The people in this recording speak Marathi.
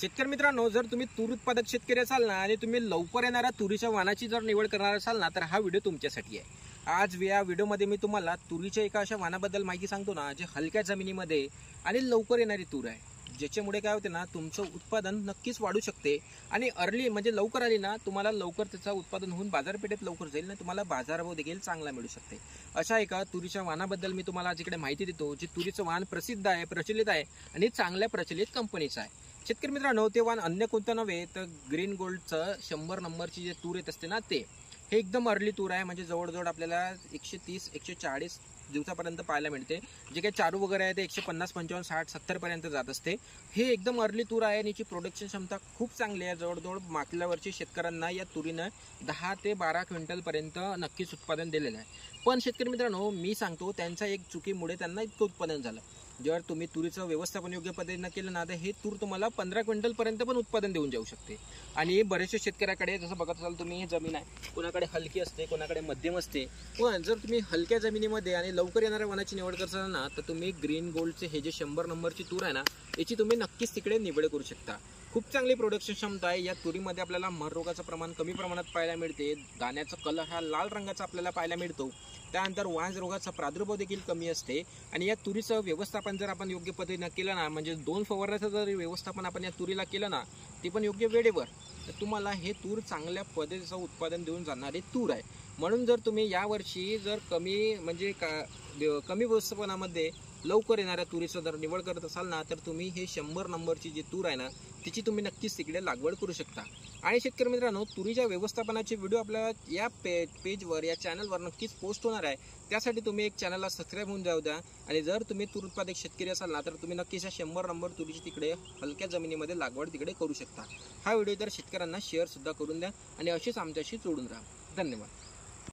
शेतकरी मित्रांनो, जर तुम्ही तूर उत्पादक शेतकरी असाल ना आणि तुम्ही लवकर येणाऱ्या तुरीच्या वाणाची जर निवड करणार असाल ना, तर हा व्हिडिओ तुमच्यासाठी आहे। आज या व्हिडिओमध्ये मी तुम्हाला तुरीच्या एका अशा वाणाबद्दल माहिती सांगतो ना, जे हलक्या जमिनीमध्ये आणि लवकर येणारी तूर आहे, ज्याच्यामुळे काय होते ना, तुमचं उत्पादन नक्कीच वाढू शकते। आणि अर्ली म्हणजे लवकर आली ना, तुम्हाला लवकर त्याचं उत्पादन होऊन बाजारपेठेत लवकर जाईल ना, तुम्हाला बाजारभाव देखील चांगला मिळू शकते। अशा एका तुरीच्या वाणाबद्दल मी तुम्हाला आज इकडे माहिती देतो, जे तुरीचं वाण प्रसिद्ध आहे, प्रचलित आहे आणि चांगल्या प्रचलित कंपनीचं आहे। शेतकरी मित्रांनो, ते वाण अन्य कोणतं नव्हे तर ग्रीन गोल्डचं 100 नंबरची जे तूर येत असते ना, ते हे एकदम अर्ली तूर आहे। म्हणजे जवळजवळ आपल्याला 130-140 दिवसापर्यंत पाहायला मिळते। जे काही चारू वगैरे आहे ते 150, 55, 60, 70 पर्यंत जात असते। हे एकदम अर्ली तूर आहे आणि याची प्रोडक्शन क्षमता खूप चांगली आहे। जवळजवळ मागल्या वर्षी शेतकऱ्यांना या तुरीनं 10 ते 12 क्विंटल पर्यंत नक्कीच उत्पादन दिलेलं आहे। पण शेतकरी मित्रांनो, मी सांगतो त्यांच्या एक चुकीमुळे त्यांना इतकं उत्पादन झालं। जर तुम्ही तुरीचं व्यवस्थापन योग्य पद्धतीने केलं ना, तर हे तूर तुम्हाला 15 क्विंटल पर्यंत पण उत्पादन देऊन जाऊ शकते। आणि बरेचसे शेतकऱ्याकडे जसं बघत असाल तुम्ही, ही जमीन आहे, कोणाकडे हलकी असते, कोणाकडे मध्यम असते। पण जर तुम्ही हलक्या जमिनीमध्ये आणि लवकर येणाऱ्या वाणाची निवड करताल ना, तर तुम्ही ग्रीन गोल्डचे हे जे 100 नंबरची तूर आहे ना, याची तुम्ही नक्कीच तिकडे निवड करू शकता। खूप चांगली प्रोडक्शन क्षमता आहे या तुरीमध्ये। आपल्याला मर रोगाचं प्रमाण कमी प्रमाणात पाहायला मिळते। दाण्याचा कलर हा लाल रंगाचा आपल्याला पाहायला मिळतो। त्यानंतर वांज रोगाचा प्रादुर्भाव देखील कमी असते। आणि या तुरीचं व्यवस्थापन जर आपण योग्य पद्धतीने केलं ना, म्हणजे 2 फवारण्याचं जर व्यवस्थापन आपण या तुरीला केलं ना, ते पण योग्य वेळेवर, तर तुम्हाला हे तूर चांगल्या पद्धतीचं उत्पादन देऊन जाणारे तूर आहे। म्हणून जर तुम्ही यावर्षी जर कमी व्यवस्थापनामध्ये लवकर येणाऱ्या तुरीचं जर निवड करत असाल ना, तर तुम्ही हे 100 नंबरची जी तूर आहे ना, तिची तुम्ही नक्कीच तिकडे लागवड करू शकता। आणि शेतकरी मित्रांनो, तुरीच्या व्यवस्थापनाचे व्हिडिओ आपल्या या पेजवर, या चॅनलवर नक्कीच पोस्ट होणार आहे। त्यासाठी तुम्ही एक चॅनलला सबस्क्राईब होऊन जाऊ द्या। आणि जर तुम्ही तूर उत्पादक शेतकरी असाल ना, तर तुम्ही नक्कीच या 100 नंबर तुरीची तिकडे हलक्या जमिनीमध्ये लागवड तिकडे करू शकता। हा व्हिडिओ तर शेतकऱ्यांना शेअर सुद्धा करून द्या आणि अशीच आमच्याशी जोडून राहा। धन्यवाद।